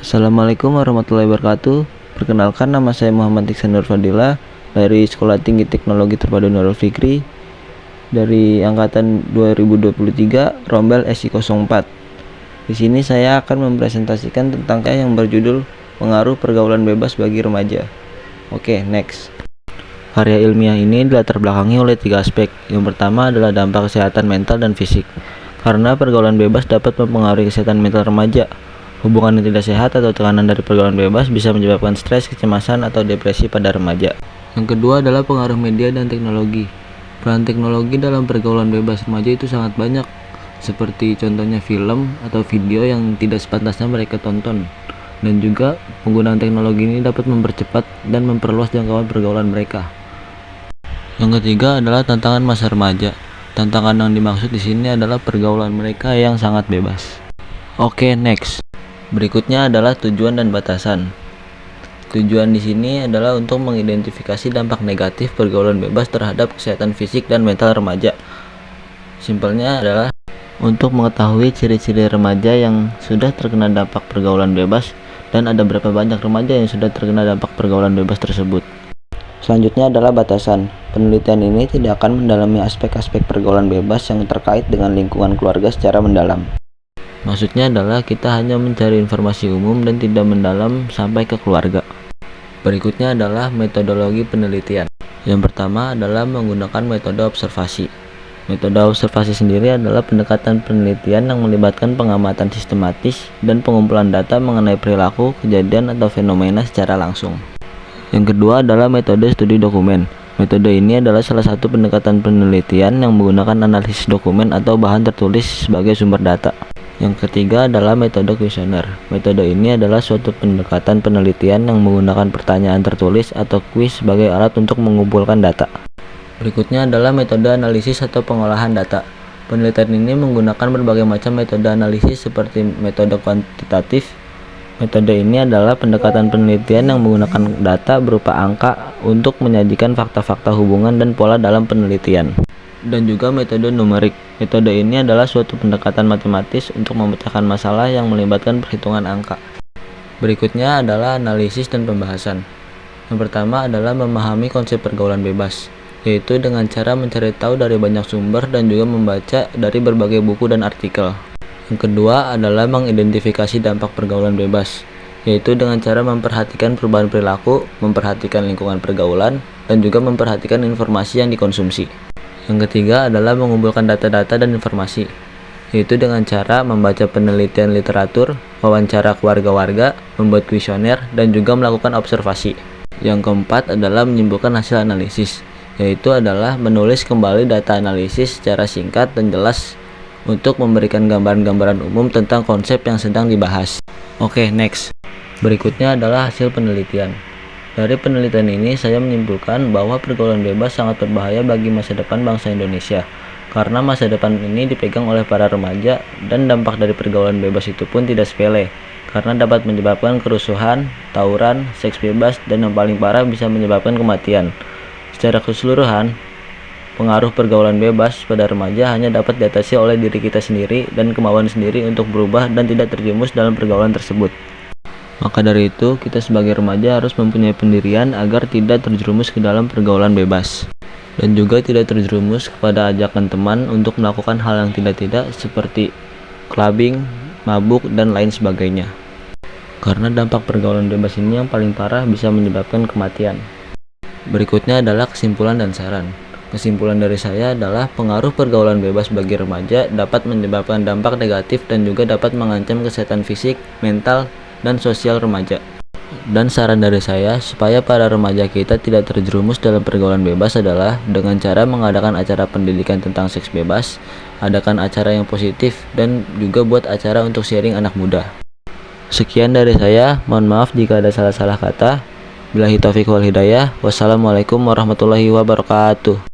Assalamualaikum warahmatullahi wabarakatuh. Perkenalkan, nama saya Muhammad Iksan Nur Fadila dari Sekolah Tinggi Teknologi Terpadu Nurul Fikri dari angkatan 2023 Rombel SI04. Di sini saya akan mempresentasikan tentang yang berjudul pengaruh pergaulan bebas bagi remaja. Oke, next. Karya ilmiah ini dilatar belakangi oleh 3 aspek. Yang pertama adalah dampak kesehatan mental dan fisik. Karena pergaulan bebas dapat mempengaruhi kesehatan mental remaja. Hubungan yang tidak sehat atau tekanan dari pergaulan bebas bisa menyebabkan stres, kecemasan, atau depresi pada remaja. Yang kedua adalah pengaruh media dan teknologi. Peran teknologi dalam pergaulan bebas remaja itu sangat banyak, seperti contohnya film atau video yang tidak sepantasnya mereka tonton. Dan juga penggunaan teknologi ini dapat mempercepat dan memperluas jangkauan pergaulan mereka. Yang ketiga adalah tantangan masa remaja. Tantangan yang dimaksud di sini adalah pergaulan mereka yang sangat bebas. Oke, next. Berikutnya adalah tujuan dan batasan. Tujuan di sini adalah untuk mengidentifikasi dampak negatif pergaulan bebas terhadap kesehatan fisik dan mental remaja. Simpelnya adalah untuk mengetahui ciri-ciri remaja yang sudah terkena dampak pergaulan bebas dan ada berapa banyak remaja yang sudah terkena dampak pergaulan bebas tersebut. Selanjutnya adalah batasan. Penelitian ini tidak akan mendalami aspek-aspek pergaulan bebas yang terkait dengan lingkungan keluarga secara mendalam. Maksudnya adalah kita hanya mencari informasi umum dan tidak mendalam sampai ke keluarga. Berikutnya adalah metodologi penelitian. Yang pertama adalah menggunakan metode observasi. Metode observasi sendiri adalah pendekatan penelitian yang melibatkan pengamatan sistematis dan pengumpulan data mengenai perilaku, kejadian, atau fenomena secara langsung. Yang kedua adalah metode studi dokumen. Metode ini adalah salah satu pendekatan penelitian yang menggunakan analisis dokumen atau bahan tertulis sebagai sumber data. Yang ketiga adalah metode kuesioner. Metode ini adalah suatu pendekatan penelitian yang menggunakan pertanyaan tertulis atau kuis sebagai alat untuk mengumpulkan data. Berikutnya adalah metode analisis atau pengolahan data. Penelitian ini menggunakan berbagai macam metode analisis seperti metode kuantitatif. Metode ini adalah pendekatan penelitian yang menggunakan data berupa angka untuk menyajikan fakta-fakta hubungan dan pola dalam penelitian. Dan juga metode numerik. Metode ini adalah suatu pendekatan matematis untuk memecahkan masalah yang melibatkan perhitungan angka. Berikutnya adalah analisis dan pembahasan. Yang pertama adalah memahami konsep pergaulan bebas, yaitu dengan cara mencari tahu dari banyak sumber dan juga membaca dari berbagai buku dan artikel. Yang kedua adalah mengidentifikasi dampak pergaulan bebas, yaitu dengan cara memperhatikan perubahan perilaku, memperhatikan lingkungan pergaulan, dan juga memperhatikan informasi yang dikonsumsi. Yang ketiga adalah mengumpulkan data-data dan informasi, yaitu dengan cara membaca penelitian literatur, wawancara keluarga-warga, membuat kuesioner, dan juga melakukan observasi. Yang keempat adalah menyimpulkan hasil analisis, yaitu adalah menulis kembali data analisis secara singkat dan jelas untuk memberikan gambaran-gambaran umum tentang konsep yang sedang dibahas. Oke, next. Berikutnya adalah hasil penelitian. Dari penelitian ini, saya menyimpulkan bahwa pergaulan bebas sangat berbahaya bagi masa depan bangsa Indonesia, karena masa depan ini dipegang oleh para remaja, dan dampak dari pergaulan bebas itu pun tidak sepele, karena dapat menyebabkan kerusuhan, tawuran, seks bebas, dan yang paling parah bisa menyebabkan kematian. Secara keseluruhan, pengaruh pergaulan bebas pada remaja hanya dapat diatasi oleh diri kita sendiri dan kemauan sendiri untuk berubah dan tidak terjerumus dalam pergaulan tersebut. Maka dari itu, kita sebagai remaja harus mempunyai pendirian agar tidak terjerumus ke dalam pergaulan bebas. Dan juga tidak terjerumus kepada ajakan teman untuk melakukan hal yang tidak-tidak seperti clubbing, mabuk, dan lain sebagainya. Karena dampak pergaulan bebas ini yang paling parah bisa menyebabkan kematian. Berikutnya adalah kesimpulan dan saran. Kesimpulan dari saya adalah pengaruh pergaulan bebas bagi remaja dapat menyebabkan dampak negatif dan juga dapat mengancam kesehatan fisik, mental, dan sosial remaja. Dan saran dari saya supaya para remaja kita tidak terjerumus dalam pergaulan bebas adalah dengan cara mengadakan acara pendidikan tentang seks bebas, adakan acara yang positif, dan juga buat acara untuk sharing anak muda. Sekian dari saya, mohon maaf jika ada salah-salah kata. Billahi taufiq wal hidayah. Wassalamualaikum warahmatullahi wabarakatuh.